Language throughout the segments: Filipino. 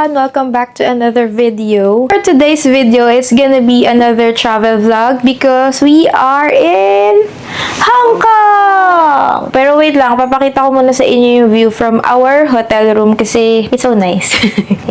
everyone! Welcome back to another video. For today's video, it's gonna be another travel vlog because we are in Hong Kong! Pero wait lang, papakita ko muna sa inyo yung view from our hotel room kasi it's so nice.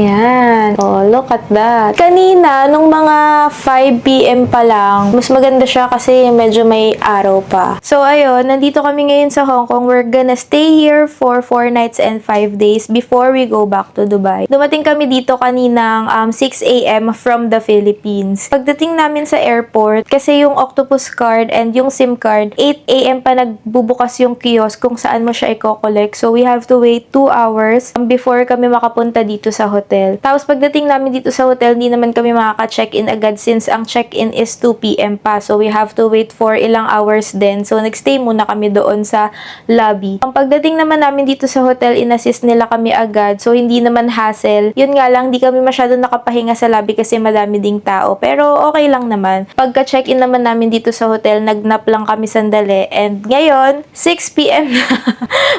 Yan. Oh, look at that. Kanina, nung mga 5 p.m. pa lang, mas maganda siya kasi medyo may araw pa. So, ayun, nandito kami ngayon sa Hong Kong. We're gonna stay here for 4 nights and 5 days before we go back to Dubai. Dumating kami dito kaninang 6 a.m. from the Philippines. Pagdating namin sa airport, kasi yung Octopus card and yung SIM card, 8 a.m. pa nagbubukas yung kiosk kung saan mo siya i-collect. So, we have to wait 2 hours before kami makapunta dito sa hotel. Tapos, pagdating namin dito sa hotel, hindi naman kami makaka-check-in agad since ang check-in is 2 p.m. pa. So, we have to wait for ilang hours din. So, nagstay muna kami doon sa lobby. Ang pagdating naman namin dito sa hotel, in-assist nila kami agad. So, hindi naman hassle. Yun nga lang, di kami masyado nakapahinga sa lobby kasi madami ding tao. Pero, okay lang naman. Pagka-check-in naman namin dito sa hotel, nag-nap lang kami sandali. And ngayon, 6 p.m. na.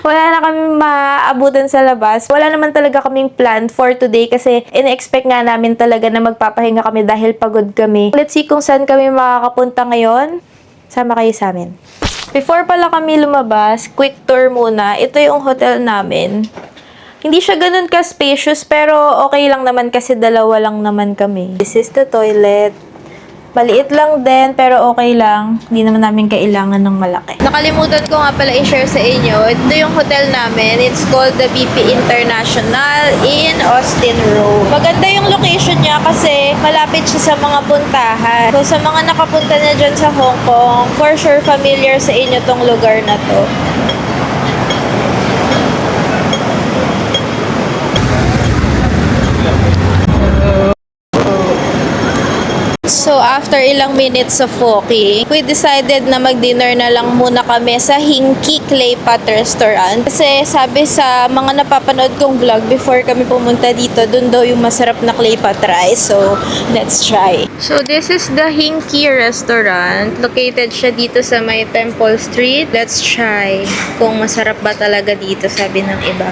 Wala na kami maabutan sa labas. Wala naman talaga kaming plan for today kasi in-expect nga namin talaga na magpapahinga kami dahil pagod kami. Let's see kung saan kami makakapunta ngayon. Sama kayo sa amin. Before pala kami lumabas, quick tour muna. Ito yung hotel namin. Hindi siya ganun ka-spacious pero okay lang naman kasi dalawa lang naman kami. This is the toilet. Maliit lang din, pero okay lang. Hindi naman namin kailangan ng malaki. Nakalimutan ko nga pala i-share sa inyo. Ito yung hotel namin. It's called the BP International in Austin Road. Maganda yung location niya kasi malapit siya sa mga puntahan. So, sa mga nakapunta na dyan sa Hong Kong, for sure familiar sa inyo tong lugar na to. So, after ilang minutes of walking, we decided na mag-dinner na lang muna kami sa Hinky Clay Pot Restaurant. Kasi sabi sa mga napapanood kong vlog before kami pumunta dito, dun daw yung masarap na clay pot rice. So, let's try. So, this is the Hinky Restaurant. Located siya dito sa may Temple Street. Let's try kung masarap ba talaga dito, sabi ng iba.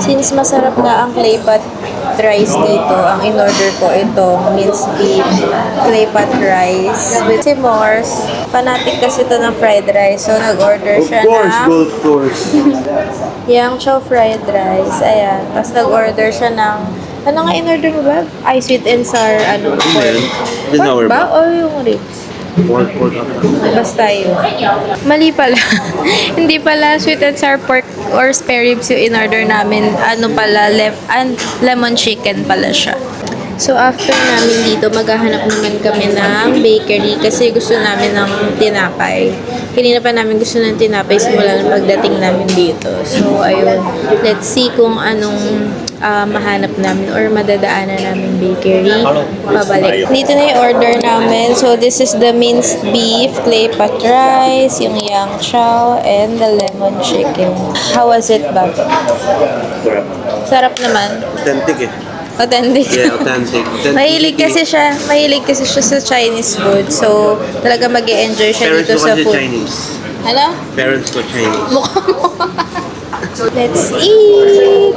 Since masarap na ang clay pot rice dito, ang in-order ko itong minced beef clay pot rice with s'mores. Fanatic kasi ito ng fried rice. So, nag-order siya na Of course. yang chow fried rice. Ayan. Tapos, nag-order siya ng ano nga in-order mo ba? Ay, sweet and sour, ano, pork. Pork ba? O yung ribs? Pork. Basta yun. Mali pala. Hindi pala sweet and sour pork or spare ribs yung in-order namin. Ano pala, lemon chicken pala siya. So, after namin dito, maghahanap naman kami ng bakery kasi gusto namin ng tinapay. Kanina pa namin gusto ng tinapay simula ng pagdating namin dito. So, ayun. Let's see kung anong mahanap namin or madadaanan namin bakery. Pabalik. Dito na yung order namin. So, this is the minced beef, clay pot rice, yung yang chow, and the lemon chicken. How was it, Bob? Sarap naman. Authentic eh. Authentic. Yeah, authentic. Mahilig kasi siya sa Chinese food. So, talaga mag-e-enjoy siya Parents dito ko sa kasi food. Chinese. Ano? Parents ko Chinese. Mukha mo. Let's eat!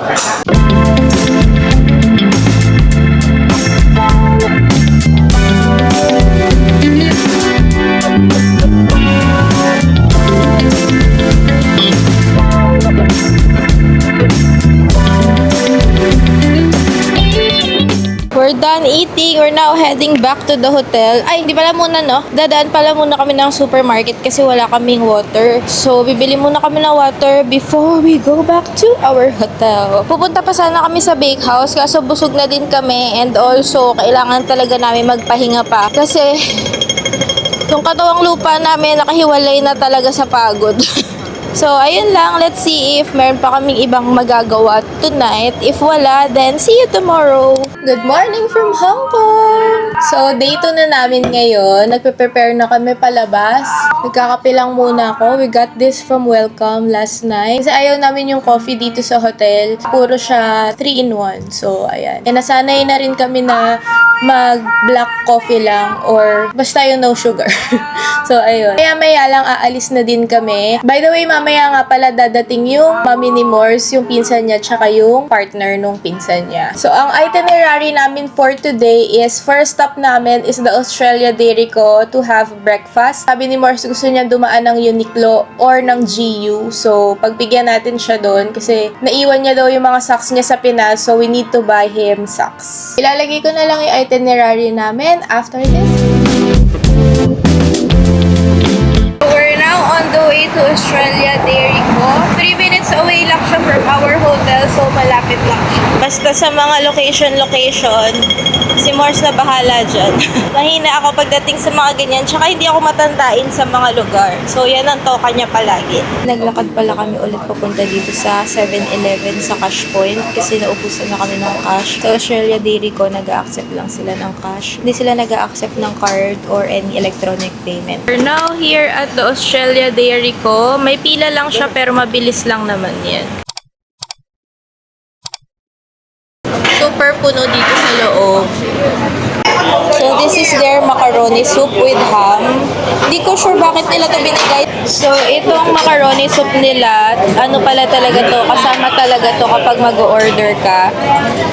We're done eating. We're now heading back to the hotel. Ay, hindi pala muna, no? Dadaan pala muna kami ng supermarket kasi wala kaming water. So, bibili muna kami ng water before we go back to our hotel. Pupunta pa sana kami sa bakehouse kaso busog na din kami and also, kailangan talaga namin magpahinga pa. Kasi, yung katawang lupa namin nakahiwalay na talaga sa pagod. So, ayun lang. Let's see if meron pa kaming ibang magagawa tonight. If wala, then see you tomorrow. Good morning from Hong Kong! So, day 2 na namin ngayon. Nagpe-prepare na kami palabas. Nagkakape lang muna ako. We got this from Welcome last night. Kasi ayaw namin yung coffee dito sa hotel. Puro siya 3-in-1. So, ayan. E nasanay na rin kami na mag-black coffee lang or basta yung no sugar. So, ayun. Maya-maya lang aalis na din kami. By the way, mamaya nga pala dadating yung mami ni Morse, yung pinsan niya, tsaka yung partner nung pinsan niya. So, ang itinerary namin for today is, first stop namin is the Australia Dairy Co. to have breakfast. Sabi ni Morse, gusto niya dumaan ng Uniqlo or ng GU. So, pagbigyan natin siya doon kasi naiwan niya daw yung mga socks niya sa Pinas. So, we need to buy him socks. Ilalagay ko na lang yung itinerary namin after this. We're now on the way to Australia Dairy Co. 3 minutes away lang siya from our hotel, so malapit lang siya. Basta sa mga location, si Morse na bahala dyan. Mahina ako pagdating sa mga ganyan, tsaka hindi ako matandain sa mga lugar. So, yan ang toka niya palagi. Naglakad pala kami ulit papunta dito sa 7-Eleven sa Cash Point kasi naubusan na kami ng cash. Sa Australia Dairy Co, nag-a-accept lang sila ng cash. Hindi sila nag-a-accept ng card or any electronic payment. We're now here at the Australia Dairy Co. May pila lang siya pero mabilis lang naman yan. Super puno dito sa loob. So, this is their macaroni soup with ham. Hindi ko sure bakit nila to binigay. So, itong macaroni soup nila, ano pala talaga to, kasama talaga to kapag mag-order ka.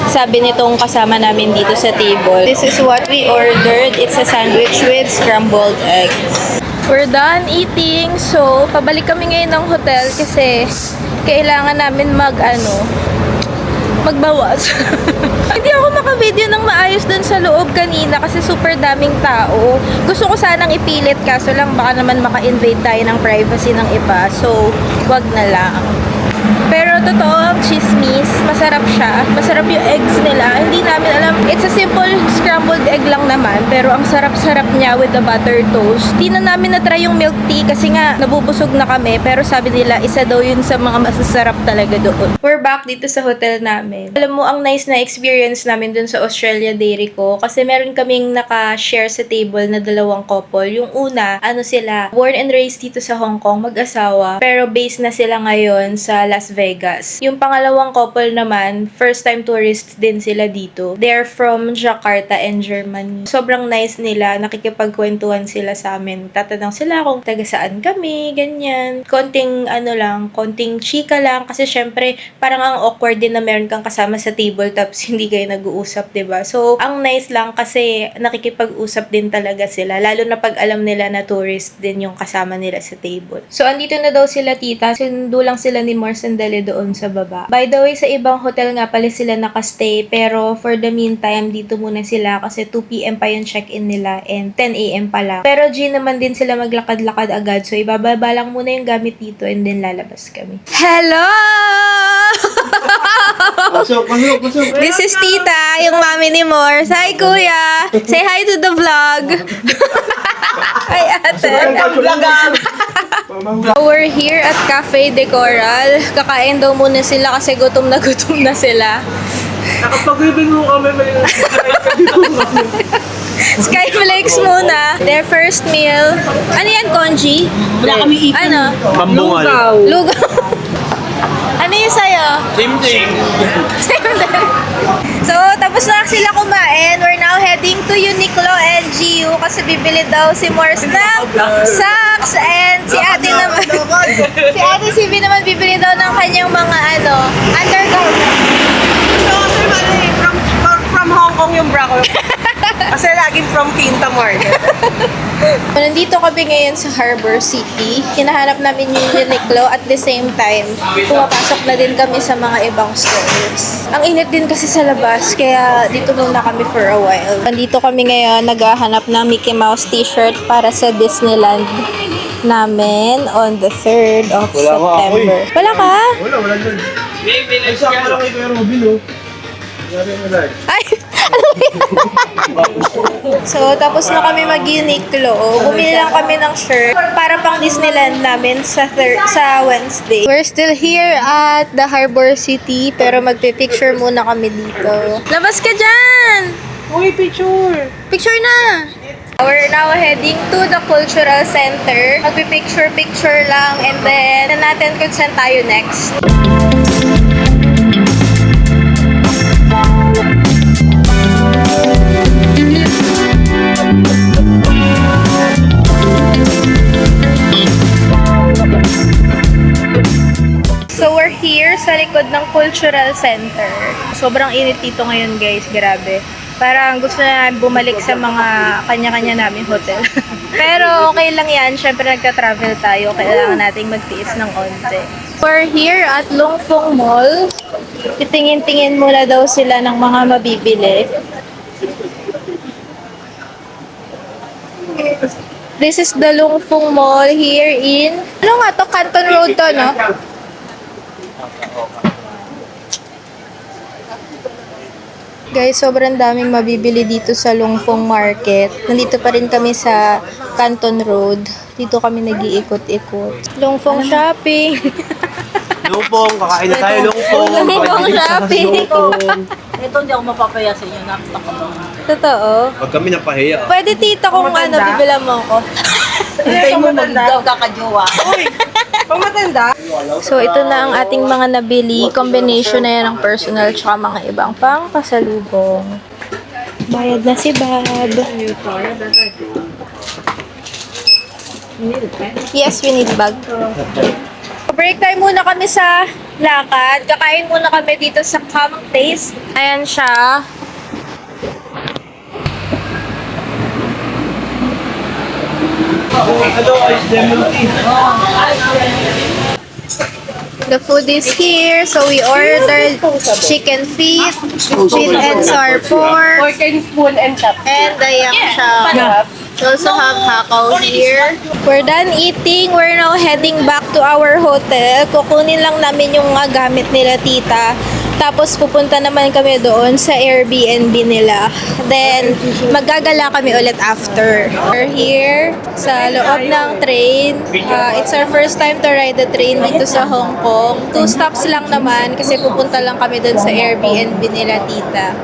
Sabi nitong kasama namin dito sa table. This is what we ordered. It's a sandwich with scrambled eggs. We're done eating. So, pabalik kami ngayon ng hotel kasi kailangan namin magbawas. Hindi ako maka-video ng maayos dun sa loob kanina kasi super daming tao. Gusto ko sanang ipilit kaso lang baka naman maka-invade tayo ng privacy ng iba. So, wag na lang. Pero totoo ang chismis, masarap siya. Masarap yung eggs nila. Hindi namin alam. It's a simple scrambled egg lang naman. Pero ang sarap-sarap niya with the butter toast. Di na namin na-try yung milk tea kasi nga nabubusog na kami. Pero sabi nila, isa daw yun sa mga masasarap talaga doon. We're back dito sa hotel namin. Alam mo, ang nice na experience namin dun sa Australia Dairy Co. Kasi meron kaming naka-share sa table na dalawang couple. Yung una, sila, born and raised dito sa Hong Kong, mag-asawa. Pero based na sila ngayon sa Las Vegas. Yung pangalawang couple naman, first time tourists din sila dito. They're from Jakarta and Germany. Sobrang nice nila, nakikipagkwentuhan sila sa amin. Tatanong sila kung taga saan kami, ganyan. Konting chika lang kasi syempre parang ang awkward din na meron kang kasama sa table tapos hindi kayo nag-uusap, 'di ba? So, ang nice lang kasi nakikipag-usap din talaga sila, lalo na pag alam nila na tourist din yung kasama nila sa table. So, andito na daw sila tita. Sundo lang sila ni Morse and Dali doon sa baba. By the way, sa ibang hotel nga pala sila nakastay, pero for the meantime, dito muna sila kasi 2 p.m. pa yung check-in nila and 10 a.m. pa lang. Pero G naman din sila maglakad-lakad agad, so ibababa lang muna yung gamit dito and then lalabas kami. Hello! Pasok. This is Tita, yung mami ni Morse. Hi, Kuya! Say hi to the vlog! Hi, ate! We're here at Cafe de Coral. Kakain daw muna sila kasi gutom na sila. Nakapag-ibig mo kami, may Skyflakes muna. Their first meal. Ano yan, Konji? Wala kami ipin. Ano? Pambungal. Lugaw. Ano yung sa'yo? Same thing. Same din. So, tapos na sila kumain. We're now heading to Uniqlo and GU kasi bibili daw si Morse ng socks and si ate naman. Si ate Sibi naman bibili daw ng kanyang mga undergarments. From Hong Kong yung bra ko. Kasi laging from Quinta Mart. Nandito kami ngayon sa Harbor City. Hinahanap namin yung Uniqlo at the same time, pumapasok na din kami sa mga ibang stores. Ang init din kasi sa labas, kaya dito muna kami for a while. Nandito kami ngayon, naghahanap ng Mickey Mouse t-shirt para sa Disneyland namin on the 3rd of September. Wala ka? Wala dyan. Ay, saan ka lang kay Kuya Robin, oh. Ay! Ano yun? So, tapos na kami mag-Uniqlo. Bumili lang kami ng shirt para pang Disneyland namin sa Wednesday. We're still here at the Harbor City, pero magpipicture muna kami dito. Labas ka dyan! Uy, picture! Picture na! We're now heading to the Cultural Center. Magpipicture-picture lang and then natin kung saan tayo next. Cultural Center. Sobrang init dito ngayon, guys. Grabe. Parang gusto na bumalik sa mga kanya-kanya namin hotel. Pero okay lang yan. Siyempre nagka-travel tayo. Kailangan nating magtiis ng onte. We're here at Lungfong Mall. Titingin-tingin muna daw sila ng mga mabibili. This is the Lungfong Mall here in... Ano nga to? Canton Road to, no? Guys, sobrang daming mabibili dito sa Lungfong Market. Nandito pa rin kami sa Canton Road. Dito kami nag-iikot-ikot. Lungfong Shopping. Lungpong, kakain na tayo lungpong. Lungpong shopping. Ito hindi ako mapapaya sa inyo. Napakabang. Totoo. Pag kami napahiya. Pwede tita kung ano, bibilan mo ako. Hintay mo mag-gaw kakajowa. Uy! Pag matanda. So, ito na ang ating mga nabili. Combination na yan ng personal tsaka mga ibang pang pasalubong. Bayad na si Bob. Yes, we need bag. Break time muna kami sa lakad. Kakain muna kami dito sa Camp Taste. Ayan siya. Ano, ice lemon tea. The food is here. So, we ordered chicken feet, sweet and sour pork, Pork and spoon and tap. and the yam chow. We also have hakaw here. We're done eating. We're now heading back to our hotel. Kukunin lang namin yung mga gamit nila tita. Tapos pupunta naman kami doon sa Airbnb nila. Then, maggagala kami ulit after. We're here sa loob ng train. It's our first time to ride the train dito sa Hong Kong. 2 stops lang naman kasi pupunta lang kami doon sa Airbnb nila tita.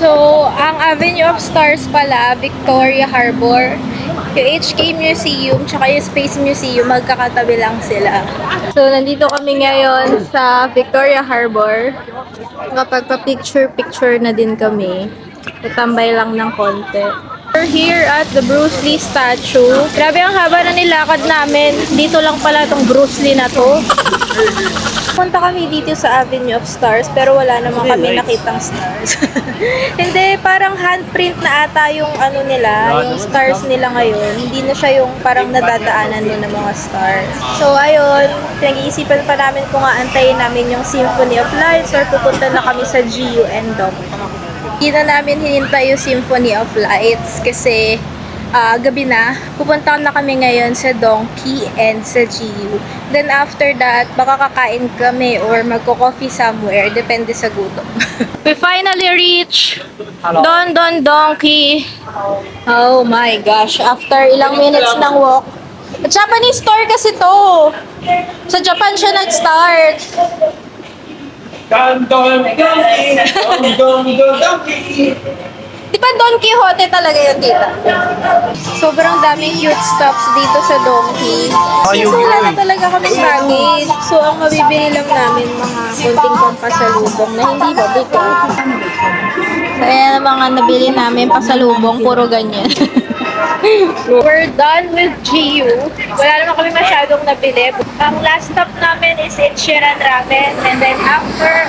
So, ang Avenue of Stars pala, Victoria Harbor, yung HK Museum, tsaka yung Space Museum, magkakatabi lang sila. So, nandito kami ngayon sa Victoria Harbor. Kapag-picture na din kami. Tatambay lang ng konti. We're here at the Bruce Lee statue. Grabe ang haba na nilakad namin. Dito lang pala tong Bruce Lee na to. Punta kami dito sa Avenue of Stars pero wala naman kami nakitang stars. Hindi, parang handprint na ata yung ano nila, yung stars nila ngayon. Hindi na siya yung parang nadadaanan mo ng mga stars. So ayun, pinag-iisipan pa namin kung aantayin namin yung Symphony of Lights or pupunta na kami sa GUN Dome. Hindi na namin hinintay yung Symphony of Lights kasi gabi na. Pupunta na kami ngayon sa Donkey and sa GU. Then after that, baka kakain kami or magko-coffee somewhere. Depende sa gutom. We finally reached Don Donkey. Oh my gosh. After ilang minutes ng walk. Japanese store kasi to. Sa Japan siya nag-start. Don Donkey. Di ba Don Quixote talaga yun, tita? Sobrang daming cute stuffs dito sa Donkey. Ayun, So, wala na yun. talaga kaming baggage. So, ang mabibili lang namin mga konting pampasalubong na hindi babuto. So, ayan ang mga nabili namin pasalubong. Puro ganyan. We're done with GU. Wala naman kami masyadong nabili. Ang last stop namin is Ichiran Ramen. And then after...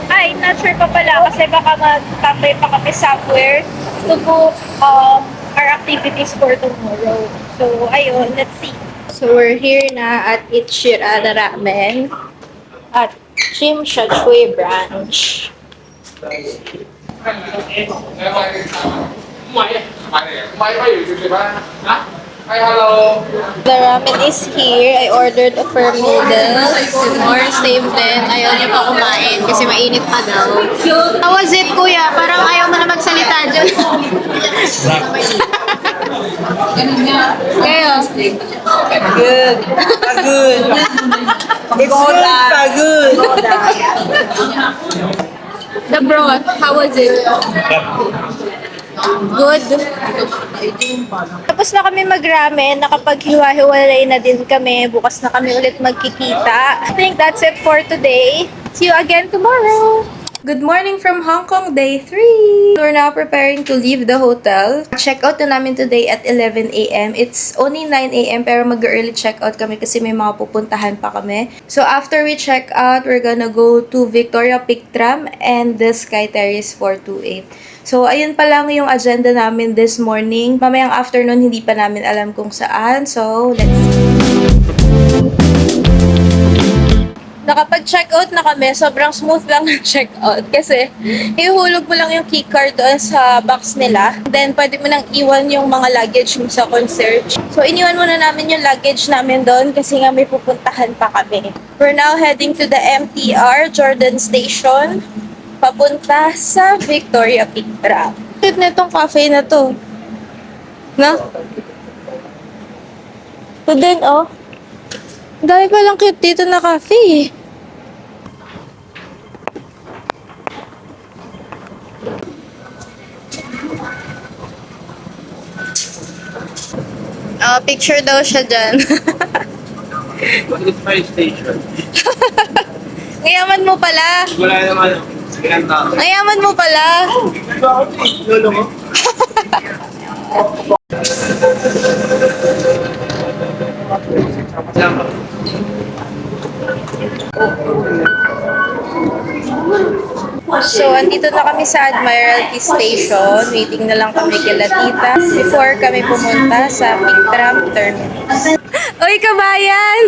Ay, not sure pa pala kasi baka magtambay pa kami somewhere to book our activities for tomorrow. So, ayun, let's see. So, we're here na at Ichiran Ramen at Chim Shachui branch. The ramen is here. I ordered a firm noodles. Or save din. Ayaw niya pa kumain kasi mainit pa daw. How was it, kuya? Parang ayaw mo na magsalita dyan. Kayo? Good. Good. It's good. Good. The broth, how was it? Good. Tapos na kami mag-ramen, nakapaghiwa-hiwalay na din kami. Bukas na kami ulit magkikita. I think that's it for today. See you again tomorrow. Good morning from Hong Kong, day 3. We're now preparing to leave the hotel. Check out na namin today at 11 a.m. It's only 9 a.m. pero mag-early check out kami kasi may mga pupuntahan pa kami. So after we check out, we're gonna go to Victoria Peak Tram and the Sky Terrace 428. So, ayun pa lang yung agenda namin this morning. Mamayang afternoon, hindi pa namin alam kung saan. So, let's see. Nakapag-check-out na kami. Sobrang smooth lang ng check-out. Kasi, ihulog mo lang yung keycard doon sa box nila. Then, pwede mo nang iwan yung mga luggage mo sa concierge. So, iniwan muna namin yung luggage namin doon kasi nga may pupuntahan pa kami. We're now heading to the MTR, Jordan Station, papunta sa Victoria Peak Tram. Cute na itong cafe na to. No? Ito din, oh. Ang dami palang cute dito na cafe, eh. Picture daw siya dyan. It's fire station. Ngayaman mo pala. Wala naman. Ilan tao. Ngayaman mo pala. Lolo mo? So, andito na kami sa Admiralty Station. Waiting na lang kami kila tita before kami pumunta sa Peak Tram Terminus. Uy, kabayan!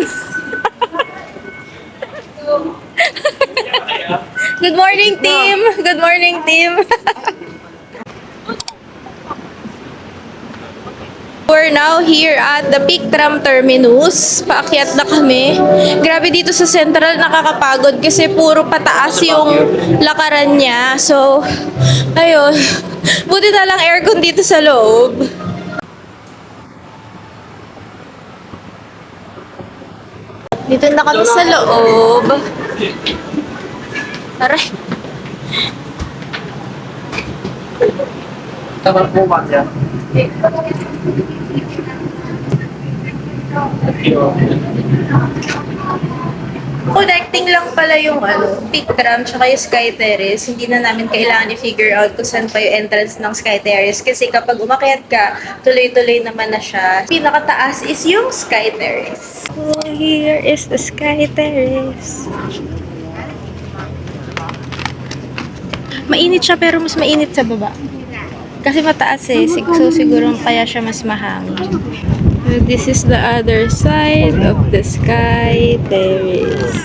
Good morning, team! Good morning, team! We're now here at the Peak Tram Terminus. Paakyat na kami. Grabe dito sa Central, nakakapagod kasi puro pataas yung lakaran niya. So, ayun. Buti na lang aircon dito sa loob. Dito na kami sa loob. Aray. Tama po ba siya? Connecting lang pala yung Peak Tram tsaka yung Sky Terrace. Hindi na namin kailangan i-figure out kung saan pa yung entrance ng Sky Terrace. Kasi kapag umakyat ka, tuloy-tuloy naman na siya. Pinakataas is yung Sky Terrace. So, here is the Sky Terrace. Mainit siya pero mas mainit sa baba. Kasi mataas eh. So, siguro kaya siya mas mahangin. This is the other side of the Sky Terrace.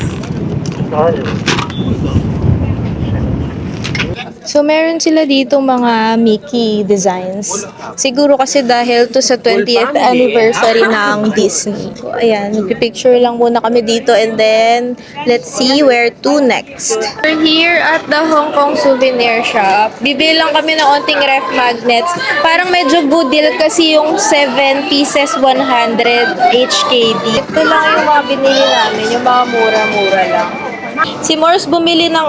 So, meron sila dito mga Mickey designs. Siguro kasi dahil to sa 20th anniversary ng Disney. So, ayan. Magpipicture lang muna kami dito and then, let's see where to next. We're here at the Hong Kong Souvenir Shop. Bibili lang kami ng onting ref magnets. Parang medyo good deal kasi yung 7 pieces 100 HKD. Ito lang yung mga binili namin. Yung mga mura-mura lang. Si Morse bumili ng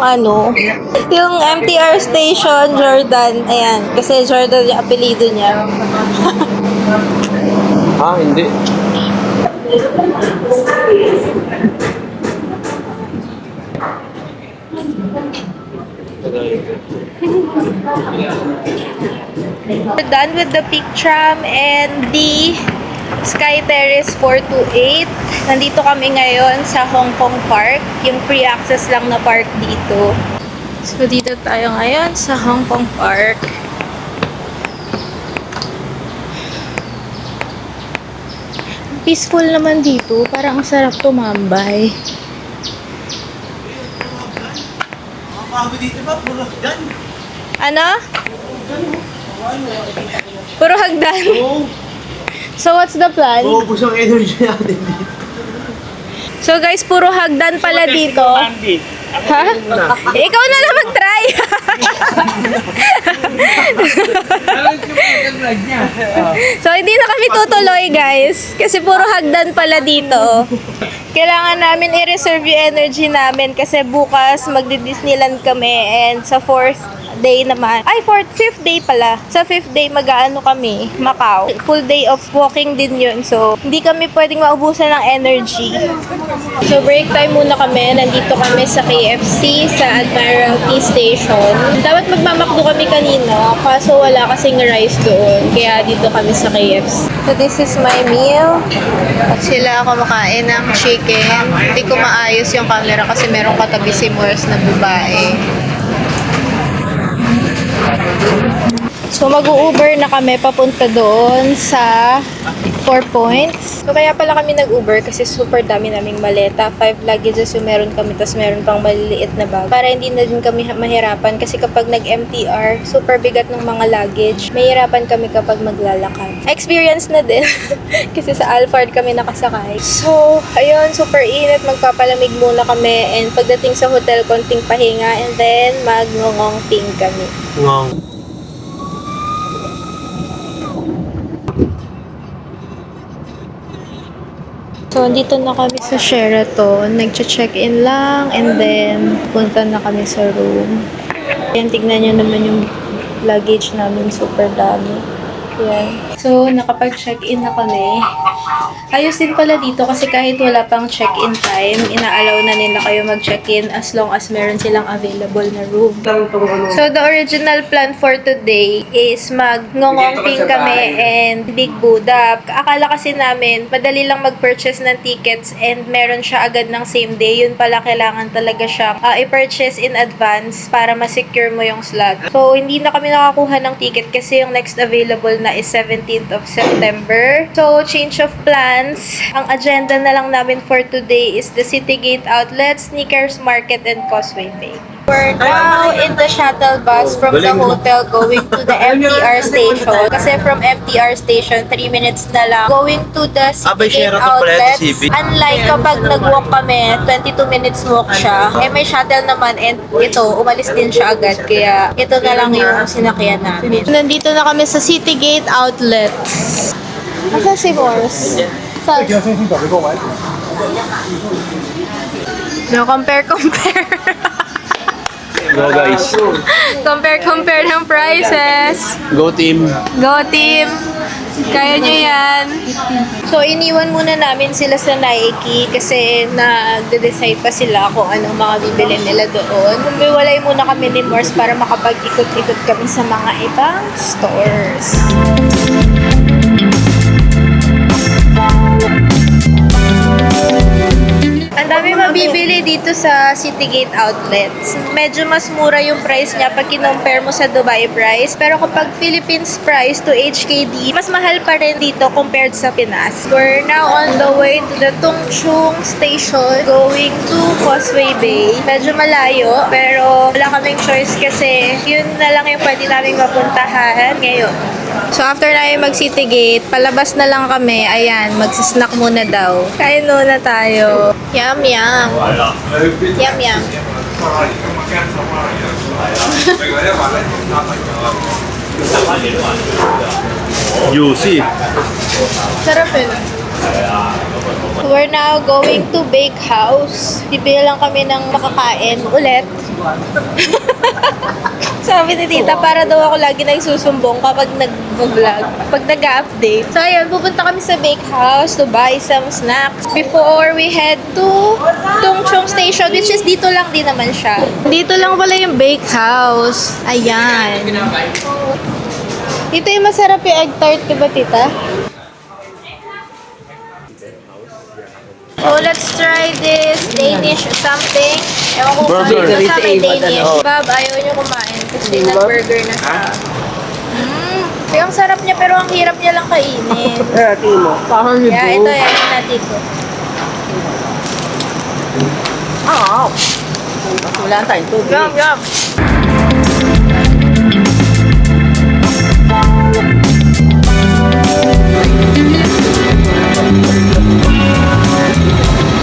yung MTR station, Jordan. Ayan, kasi Jordan yung apelido niya. Hindi. We're done with the Peak Tram and the Sky Terrace 428. Nandito kami ngayon sa Hong Kong Park. Yung free access lang na park dito. So, dito tayo ngayon sa Hong Kong Park. Peaceful naman dito. Parang ang sarap tumambay. Dito ba? Puro hagdan. Ano? Puro hagdan. Oo. So, what's the plan? Ubus ang energy natin dito. So, guys, puro hagdan pala dito. Ha? Ikaw na lang mag-try. So, hindi na kami tutuloy, guys. Kasi puro hagdan pala dito. Kailangan namin i-reserve yung energy namin kasi bukas magdi-Disneyland kami and sa 4th day naman, fifth day pala. Sa fifth day, mag-aano kami, Macau. Full day of walking din yun. So, hindi kami pwedeng maubusan ng energy. So, break time muna kami. Nandito kami sa KFC, sa Admiralty Station. Dapat magmamakdo kami kanina, kaso wala kasing rice doon. Kaya dito kami sa KFC. So, this is my meal. Sila kumakain ng chicken. Hindi ko maayos yung camera kasi meron katabi si Morris na babae. So, mag-u-Uber na kami papunta doon sa 4 Points. So, kaya pala kami nag-Uber kasi super dami naming maleta. 5 luggages yung meron kami, tas meron pang maliliit na bag. Para hindi na din kami mahirapan kasi kapag nag-MTR, super bigat ng mga luggage. Mahirapan kami kapag maglalakad. Experience na din kasi sa Alphard kami nakasakay. So, ayun, super init. Magpapalamig muna kami and pagdating sa hotel, konting pahinga and then mag-ngongting kami. Ngong. So, dito na kami sa Sheraton. Nag-check-in lang and then punta na kami sa room. Ayan, tignan nyo naman yung luggage namin. Super dami. Ayan. So, nakapag-check-in na kami. Ayos din pala dito kasi kahit wala pang check-in time, ina-allow na nila kayo mag-check-in as long as meron silang available na room. So, the original plan for today is mag-ngongongping kami and Big Buddha. Akala kasi namin, madali lang mag-purchase ng tickets and meron siya agad ng same day. Yun pala, kailangan talaga siya i-purchase in advance para ma-secure mo yung slot. So, hindi na kami nakakuha ng ticket kasi yung next available na is 17th of September. So, change of plans. Ang agenda na lang namin for today is the Citygate Outlet, Sneakers Market, and Causeway Bay. We're now in the shuttle bus from the hotel going to the MTR station. Kasi from MTR station, 3 minutes na lang. Going to the Citygate Outlets. Unlike kapag nag-walk kami, 22 minutes walk siya. Eh, may shuttle naman and ito, umalis din siya agad. Kaya ito na lang yung sinakyan namin. Nandito na kami sa Citygate Outlets. Asa si Morse? No, compare. Go guys. Compare ng prices. Go team. Go team! Kaya nyo yan. So, iniwan muna namin sila sa Nike kasi nagde-decide pa sila kung anong mga bibili nila doon. Humiwalay muna kami ni Morse para makapag-ikot-ikot kami sa mga ibang stores. Ang dami mabibili dito sa Citygate Outlets. Medyo mas mura yung price niya pag kinompare mo sa Dubai price. Pero kapag Philippines price to HKD, mas mahal pa rin dito compared sa Pinas. We're now on the way to the Tung Chung Station going to Causeway Bay. Medyo malayo, pero wala kaming choice kasi yun na lang yung pwede namin mapuntahan ngayon. So, after namin mag-Citygate, palabas na lang kami. Ayan, magsisnack muna daw. Kain muna tayo. Yum, yum. Yum, yum. Juicy. Sarap yun. We're now going to Bake House. Bibili lang kami ng makakain ulit. Sabi ni tita, para daw ako lagi nagsusumbong kapag nag-vlog, pag nag-update. So, ayun, pupunta kami sa Bake House to buy some snacks before we head to Tung Chung Station, which is dito lang din naman siya. Dito lang pala yung Bake House. Ayan. Dito yung masarap yung egg tart, diba tita? So, let's try this Danish something. Ewan ko kung Burger. ano sa akin Danish. Bob, ayaw niyo kumain kasi nag-burger na siya. Kaya ang sarap niya pero ang hirap niya lang kainin. Kaya ito yan natin ko. Wala tayong tubig. Yum, yum.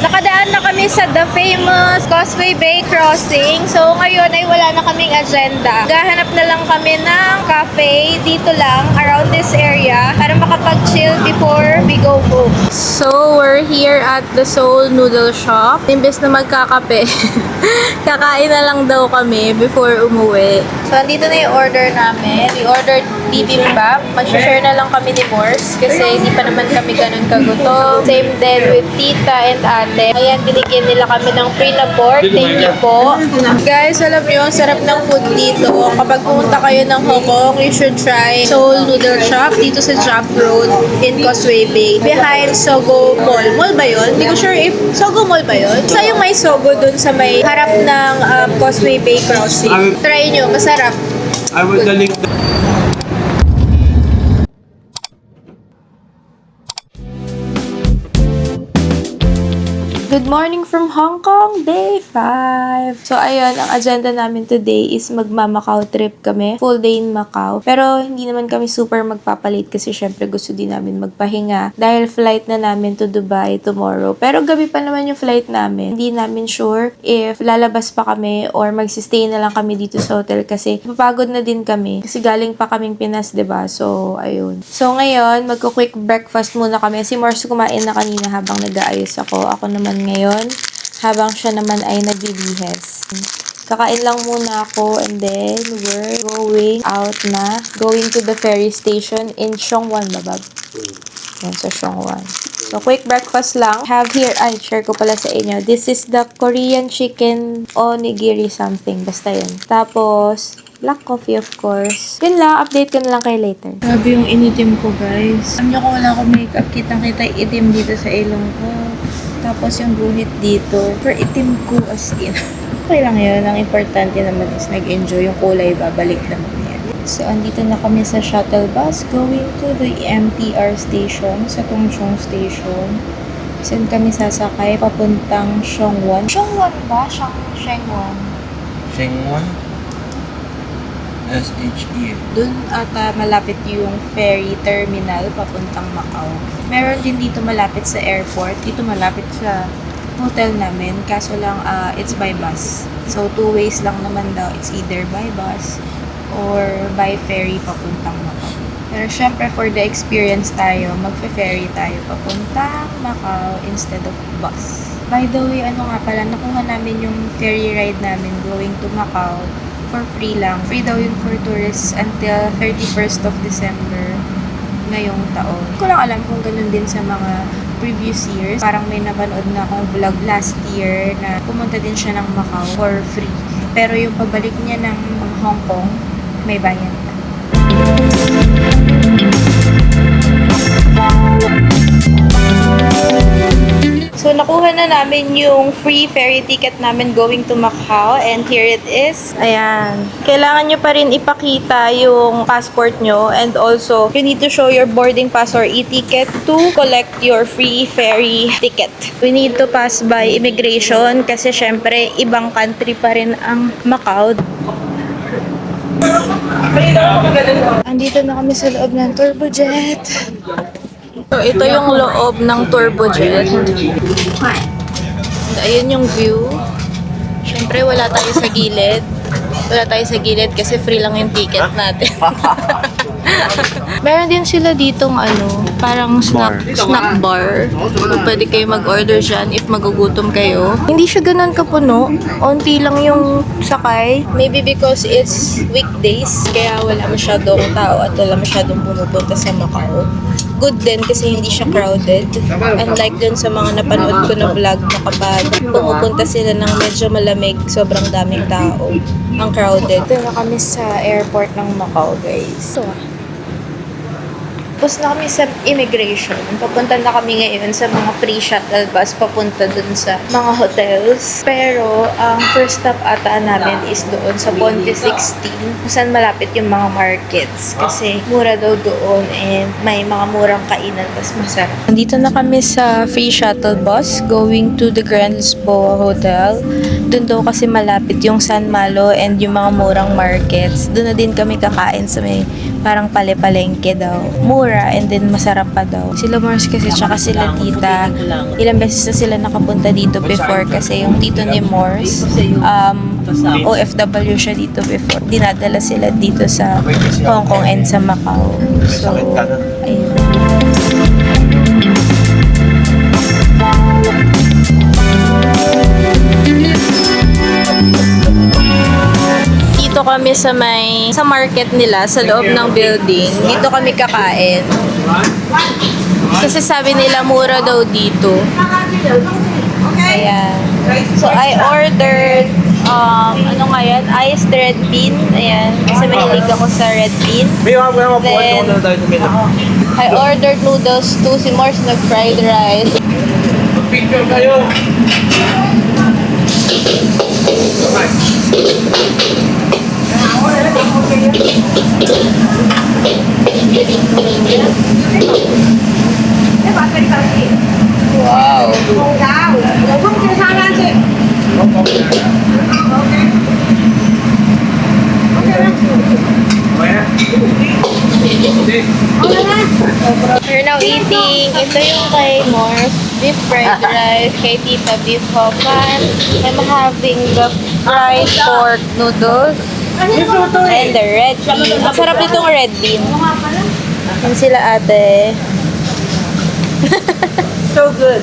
Nakadaan na kami sa the famous Causeway Bay Crossing. So, ngayon ay wala na kaming agenda. Gahanap na lang kami ng cafe dito lang, around this area, para makapag-chill before we go home. So, we're here at the Seoul Noodle Shop. Imbes na magkakape, kakain na lang daw kami before umuwi. So, andito na yung order namin. We ordered bibimbap. Mag-share na lang kami ni Morse kasi hindi pa naman kami ganun kagutom. Same din with tita and ate. Ayan, binigyan nila kami ng free na pork. Thank you po. Guys, alam nyo, ang sarap ng food dito. Kapag pumunta kayo ng Hong Kong, you should try Seoul Noodle Shop dito sa Jap Road in Causeway Bay. Behind Sogo Mall. Mall ba yun? Hindi ko sure if Sogo Mall ba yun? Sa yung may Sogo dun sa may harap ng Causeway Bay Crossing. Try nyo, masarap. I will the link. Good morning from Hong Kong, day 5. So, ayun, ang agenda namin today is magma-Macau trip kami. Full day in Macau. Pero, hindi naman kami super magpapalit kasi syempre gusto din namin magpahinga. Dahil flight na namin to Dubai tomorrow. Pero, gabi pa naman yung flight namin. Hindi namin sure if lalabas pa kami or magsistay na lang kami dito sa hotel kasi mapagod na din kami. Kasi galing pa kaming Pinas, 'di ba? So, ayun. So, ngayon, magko-quick breakfast muna kami. Si Morse kumain na kanina habang nag-aayos ako. Ako naman ngayon, habang siya naman ay naglilihes. Kakain lang muna ako and then we're going out na. Going to the ferry station in Seongwon, babab. Yan, sa Seongwon. So, quick breakfast lang. Have here, ay, share ko pala sa inyo. This is the Korean chicken onigiri something. Basta yun. Tapos, black coffee of course. Yun lang, update ko na lang kayo later. Grabe yung initim ko, guys. Alam nyo kung wala akong makeup, kitang-kita itim dito sa ilong ko. Tapos yung guhit dito. For itim ko as in. Okay lang yun. Ang importante naman is nag-enjoy yung kulay. Babalik naman yan. So, andito na kami sa shuttle bus going to the MTR station, sa Tongchong station. Saan kami sasakay? Papuntang Seongwon. Seongwon ba? Seongwon. Shengwon? S-H-E. Doon ata malapit yung ferry terminal papuntang Macau. Meron din dito malapit sa airport. Dito malapit sa hotel namin. Kaso lang, it's by bus. So, 2 ways lang naman daw. It's either by bus or by ferry papuntang Macau. Pero syempre, for the experience tayo, magfe-ferry tayo papuntang Macau instead of bus. By the way, ano nga pala, nakuha namin yung ferry ride namin going to Macau for free lang. Free daw yun for tourists until 31st of December ngayong taon. Hindi ko lang alam kung ganun din sa mga previous years. Parang may napanood na akong vlog last year na pumunta din siya ng Macau for free. Pero yung pabalik niya ng Hong Kong, may bayan pa. So, nakuha na namin yung free ferry ticket namin going to Macau. And here it is. Ayan. Kailangan nyo pa rin ipakita yung passport nyo. And also, you need to show your boarding pass or e-ticket to collect your free ferry ticket. We need to pass by immigration kasi syempre, ibang country pa rin ang Macau. Andito na kami sa loob ng turbojet. So, ito yung loob ng turbojet. Ayun yung view. Siyempre, wala tayo sa gilid. Wala tayo sa gilid kasi free lang yung ticket natin. Meron din sila ditong parang snack bar. So, pwede kayo mag-order dyan if magugutom kayo. Hindi siya ganun kapuno. Onti lang yung sakay. Maybe because it's weekdays, kaya wala masyadong tao at wala masyadong pumupunta sa Macau. Good din kasi hindi siya crowded. Unlike dun sa mga napanood ko na vlog na kapag pumupunta sila ng medyo malamig, sobrang daming tao. Ang crowded. Ito na kami sa airport ng Macau, guys. So, tapos na kami sa immigration. Papunta na kami ngayon sa mga free shuttle bus papunta dun sa mga hotels. Pero, ang first stop ata namin is doon sa Ponte 16 kung saan malapit yung mga markets. Kasi mura daw doon and may mga murang kainan mas masarap. Nandito na kami sa free shuttle bus going to the Grand Lisboa Hotel. Doon daw kasi malapit yung San Malo and yung mga murang markets. Doon na din kami kakain sa may parang pale-palengke daw. Mura and then masarap pa daw. Sila Mars kasi tsaka sila tita, ilang beses na sila nakapunta dito before kasi yung tito ni Mars, OFW siya dito before. Dinadala sila dito sa Hong Kong and sa Macau. So, ayun. Dito kami sa market nila, sa loob ng building. Dito kami kakain. Kasi sabi nila mura daw dito. Ayan. So, I ordered, ano nga yan? Iced red bean. Ayan. Kasi mahilig ako sa red bean. Then, I ordered noodles too. Si Mars nag-fried rice. Picture kayo. Wow. We're now eating. Ito yung kay Mars. Beef fried rice. Kay Tita, beef hokan. I'm having the fried pork noodles. And the red bean. Masarap itong red bean. Yan sila ate. So good.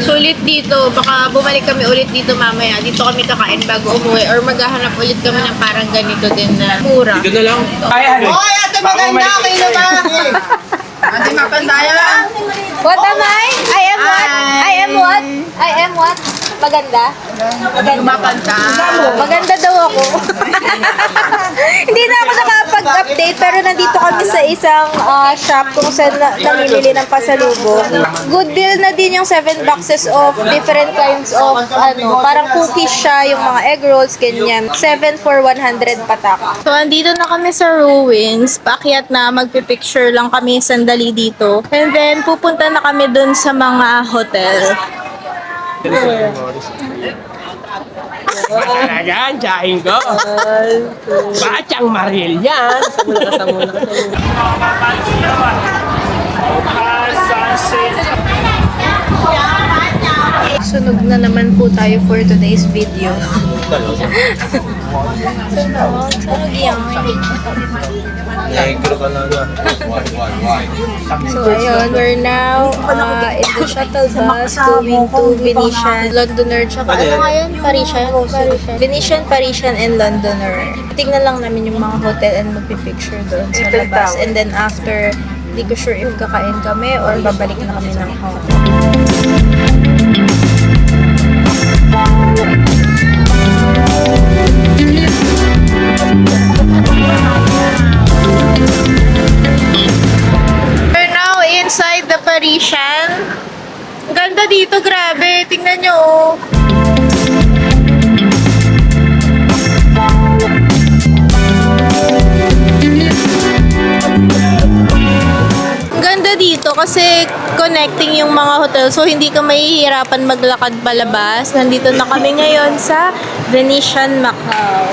Sulit dito. Baka bumalik kami ulit dito mamaya. Dito kami kakain bago umuwi. Or maghahanap ulit kami ng parang ganito din na mura. Dito na lang. Ay, Hoy, ate maganda. Okay na ba? Ate maganda yan. What am I? I am what? I am what? I am what? Maganda? Maganda. Maganda daw ako. Hindi na ako nakapag-update pero nandito kami sa isang shop kung saan namimili ng pasalubong. Good deal na din yung 7 boxes of different kinds of parang cookies siya, yung mga egg rolls, ganyan. 7 for 100 patak. So, andito na kami sa ruins. Paakyat na, magpipicture lang kami sandali dito. And then, pupunta na kami dun sa mga hotel. Talagang, tsahin ko. Bachang Maril yan. Sunog na naman po tayo for today's video. Sunog yan. So, ayun, we're now in the shuttle bus going to Venetian, Londoner, tsaka ano nga yun? Parisian? Venetian, Parisian, and Londoner. Tingnan lang namin yung mga hotel and magpipicture doon sa labas. And then after, hindi ko sure if kakain kami or babalik na kami ng hotel. We're now inside the Parisian. Ang ganda dito, grabe. Tingnan nyo, oh. Ang ganda dito kasi connecting yung mga hotel so hindi ka mahihirapan maglakad palabas. Nandito na kami ngayon sa Venetian, Macau.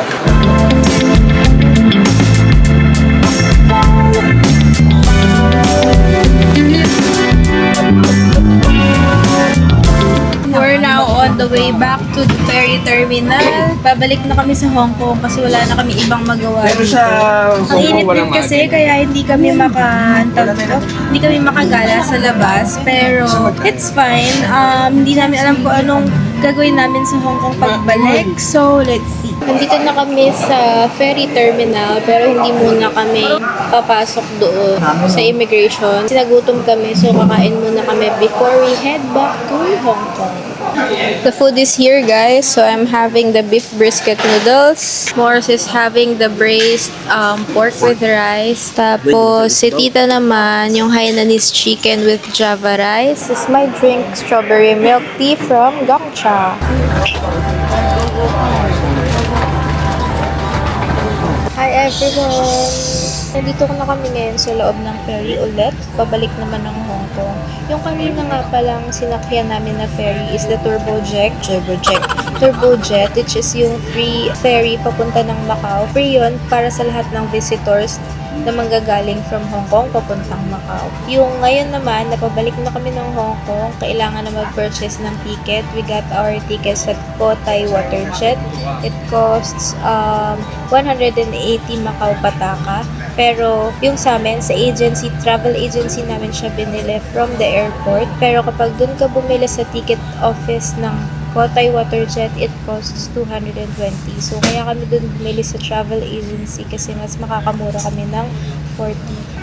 We're now on the way back to the ferry terminal. Babalik na kami sa Hong Kong kasi wala na kami ibang magawa. Pero dito. sa Ang init din kasi kaya hindi kami hindi kami makagala sa labas. Pero it's fine. Hindi namin alam kung anong gagawin namin sa Hong Kong pagbalik. So, let's see. Nandito na kami sa ferry terminal pero hindi muna kami papasok doon sa immigration. Sinagutom kami so kakain muna kami before we head back to Hong Kong. The food is here, guys. So I'm having the beef brisket noodles. Morris is having the braised pork with rice. Tapos si Tita naman yung Hainanese chicken with Java rice. This is my drink, strawberry milk tea from Gongcha. Hi everyone! Nandito ko na kami ngayon sa loob ng ferry ulit. Pabalik naman ng Hong Kong. Yung kanina nga palang sinakyan namin na ferry is the Turbojet, which is yung free ferry papunta ng Macau. Free yun para sa lahat ng visitors na manggagaling from Hong Kong papuntang Macau. Yung ngayon naman, napabalik na kami ng Hong Kong, kailangan na mag-purchase ng ticket. We got our tickets at Cotai Waterjet. It costs 180 Macau Pataka. Pero yung sa amin, sa agency, travel agency namin siya binili from the airport. Pero kapag dun ka bumili sa ticket office ng Cotai Waterjet, it costs 220. So, kaya kami dun bumili sa travel agency kasi mas makakamura kami ng 40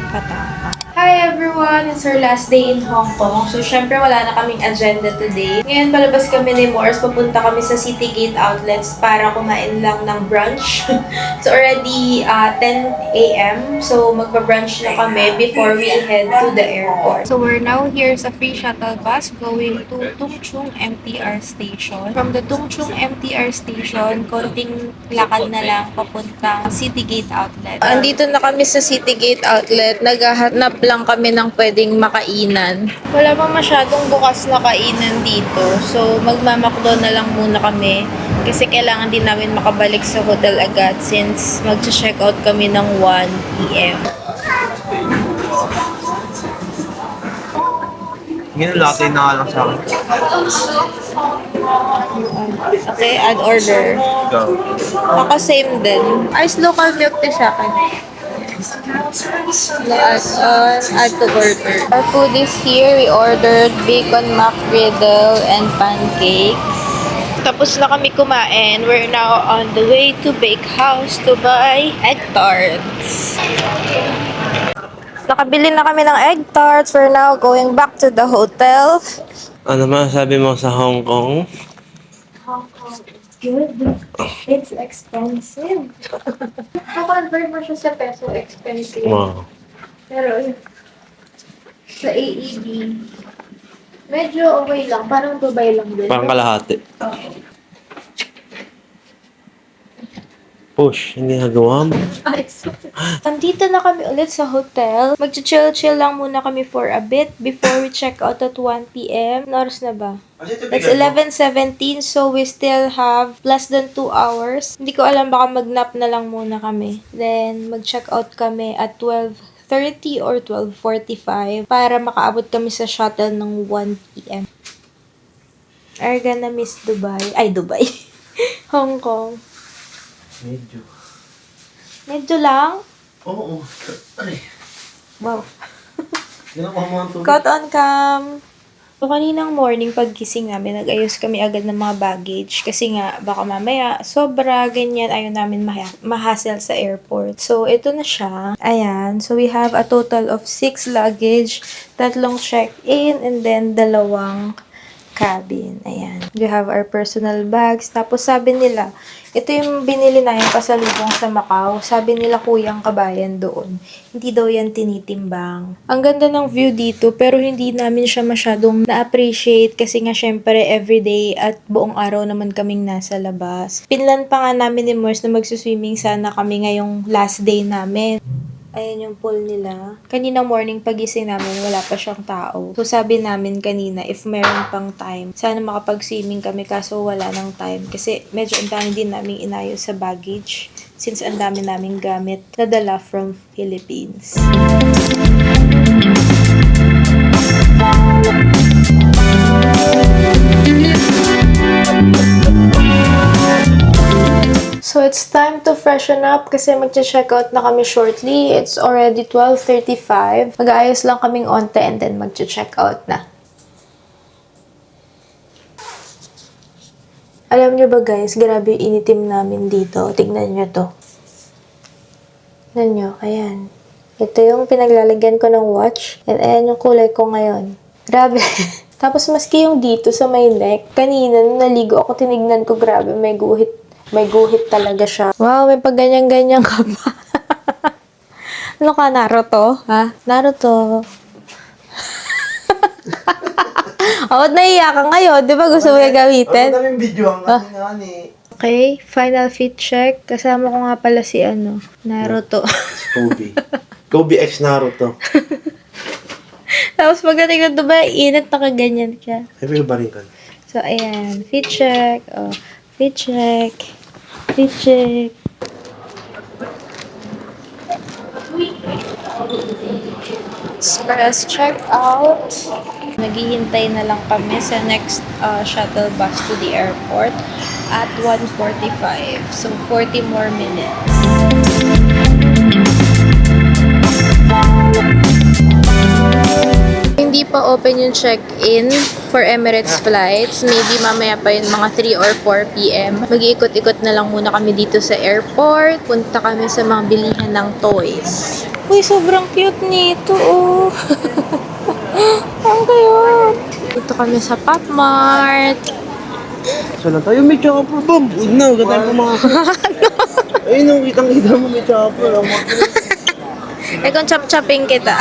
pataka. Hi everyone! It's our last day in Hong Kong. So, syempre wala na kaming agenda today. Ngayon, palabas kami ni Morse. Papunta kami sa Citygate Outlets para kumain lang ng brunch. It's already 10 a.m. So, magpa-brunch na kami before we head to the airport. So, we're now here sa free shuttle bus going to Tung Chung MTR Station. From the Tung Chung MTR Station, konting lakad na lang papuntang Citygate Outlet. Andito na kami sa Citygate Outlet. Naghahanap lang kami ng pwedeng makainan. Wala pa masyadong bukas na kainan dito. So, magmamakdo na lang muna kami. Kasi kailangan din namin makabalik sa hotel agad since mag-check out kami ng 1 p.m. Ngayon, latte na nga lang sa akin. Okay, add order. Go. Ako same din. Ice local milk tea sa akin. Add to order. Our food is here. We ordered bacon McGriddle and pancakes. Tapos na kami kumain. We're now on the way to Bake House to buy egg tarts. Nakabili na kami ng egg tarts. We're now going back to the hotel. Ano masasabi mo sa Hong Kong? Hong Kong is good. It's expensive. Na-convert mo siya sa peso, expensive. Wow. Pero sa AED, medyo okay lang. Parang Dubai lang din. Parang kalahati. Push, hindi nagawa mo. Nandito na kami ulit sa hotel. Mag-chill-chill lang muna kami for a bit before we check out at 1 p.m. Oras na ba? It's 11:17, so we still have less than 2 hours. Hindi ko alam, baka mag-nap na lang muna kami. Then, mag-check out kami at 12:30 or 12:45 para makaabot kami sa shuttle ng 1 p.m. Are gonna miss Dubai. Ay, Dubai. Hong Kong. Medyo. Medyo lang? Oo. Ay. Wow. Ginawa mo ang tubig. Caught on cam. So, kaninang morning, paggising namin, nag-ayos kami agad ng mga baggage. Kasi nga, baka mamaya, sobra, ganyan, ayaw namin mahassle sa airport. So, ito na siya. Ayan. So, we have a total of 6 luggage, 3 check-in, and then 2 cabin. Ayan. We have our personal bags. Tapos, sabi nila, ito yung binili na yung pasalubong sa Macau. Sabi nila kuyang kabayan doon. Hindi daw yan tinitimbang. Ang ganda ng view dito pero hindi namin siya masyadong na-appreciate kasi nga syempre everyday at buong araw naman kaming nasa labas. Pinlan pa nga namin ni Morse na magsuswimming sana kami ngayong last day namin. Ayan yung pool nila. Kanina morning pagising namin, wala pa siyang tao. So sabi namin kanina, if meron pang time, sana makapag-swimming kami kaso wala ng time. Kasi medyo ang dami din namin inayos sa baggage since ang dami naming gamit na dala from Philippines. So, it's time to freshen up kasi mag-check out na kami shortly. It's already 12:35. Mag-aayos lang kaming onte and then mag-check out na. Alam nyo ba guys, grabe yung initim namin dito. Tignan nyo to. Tignan nyo, ayan. Ito yung pinaglalagyan ko ng watch. And ayan yung kulay ko ngayon. Grabe. Tapos maski yung dito sa may neck, kanina nung naligo ako, tinignan ko, grabe, may guhit. May guhit talaga siya. Wow, may pag ganyan-ganyan ka pa. Ano ka, Naruto? Ha? Naruto. Ba't naiiyak ka ngayon? Di ba gusto mo yung gamitin? Ano namin video ang nga ni... Okay, final fit check. Kasama ko nga pala si Naruto. Kobe. Kobe X Naruto. Tapos pagdating ng Dubai, init na kaganyan ka. Ay, may ba rin ka? So, ayan. Fit check. Oh, fit check. Fit check. Express check out. Naghihintay na lang kami sa next shuttle bus to the airport at 1:45. So, 40 more minutes. Hindi pa open yung check-in for Emirates flights. Maybe mamaya pa yun, mga 3 or 4 p.m. Mag-iikot-ikot na lang muna kami dito sa airport. Punta kami sa mga bilihan ng toys. Uy, sobrang cute nito, oh. Ang cute. Dito kami sa Pop Mart. So lang tayo, may chopper, Bob. Huwag na, huwag tayo pumakasal. Ayun, nung kitang-kita mo may chopper. Eh, kung chop-chopping kita.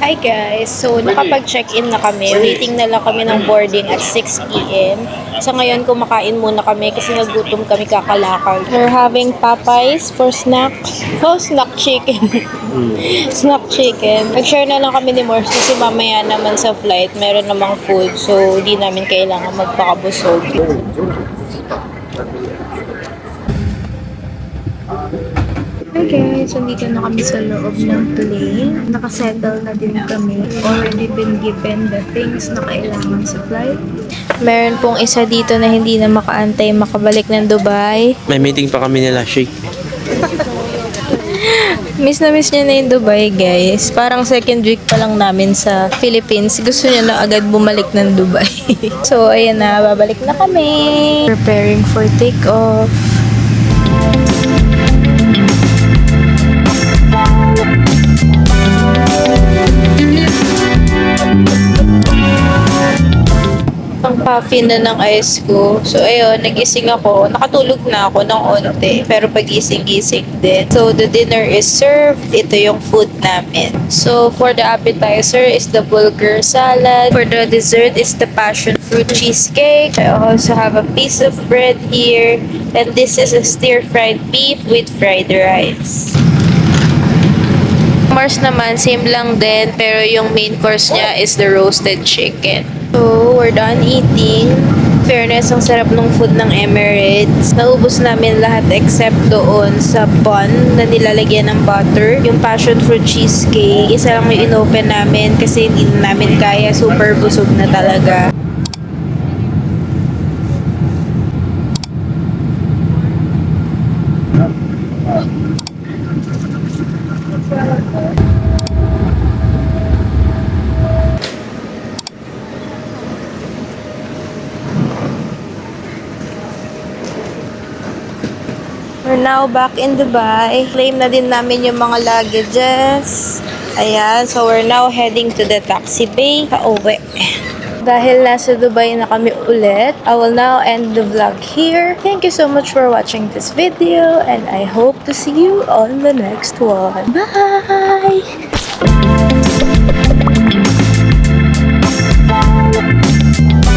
Hi guys! So, nakapag-check-in na kami. Waiting na lang kami ng boarding at 6 p.m. So, ngayon kumakain muna kami kasi nagutom kami kakalakal. We're having Popeyes for snack. Oh, snack chicken. Snack chicken. Nag-share na lang kami ni Morse kasi mamaya naman sa flight meron namang food. So, di namin kailangan magpakabusog. Hi guys! Nandito na kami sa loob ng plane. Nakasettle na din kami. Already been given the things na kailangan sa flight. Meron pong isa dito na hindi na makaantay makabalik ng Dubai. May meeting pa kami nila, Shake. Miss na miss niya na yung Dubai, guys. Parang second week pa lang namin sa Philippines. Gusto niya na agad bumalik ng Dubai. So, ayan na. Babalik na kami. Preparing for takeoff. Ang puffy na ng ice ko. So, ayun, nagising ako. Nakatulog na ako ng onte. Pero pagising-gising din. So, the dinner is served. Ito yung food namin. So, for the appetizer is the bulgur salad. For the dessert is the passion fruit cheesecake. I also have a piece of bread here. And this is a stir-fried beef with fried rice. Mars naman, same lang din. Pero yung main course niya is the roasted chicken. So, we're done eating. Fairness, ang sarap ng food ng Emirates. Naubos namin lahat except doon sa bun na nilalagyan ng butter. Yung passion fruit cheesecake, isa lang yung inopen namin kasi hindi namin kaya. Super busog na talaga. We're now back in Dubai. Claim na din namin yung mga luggages. Ayan, so we're now heading to the taxi bay. Pauwi. Dahil nasa Dubai na kami ulit, I will now end the vlog here. Thank you so much for watching this video and I hope to see you on the next one. Bye!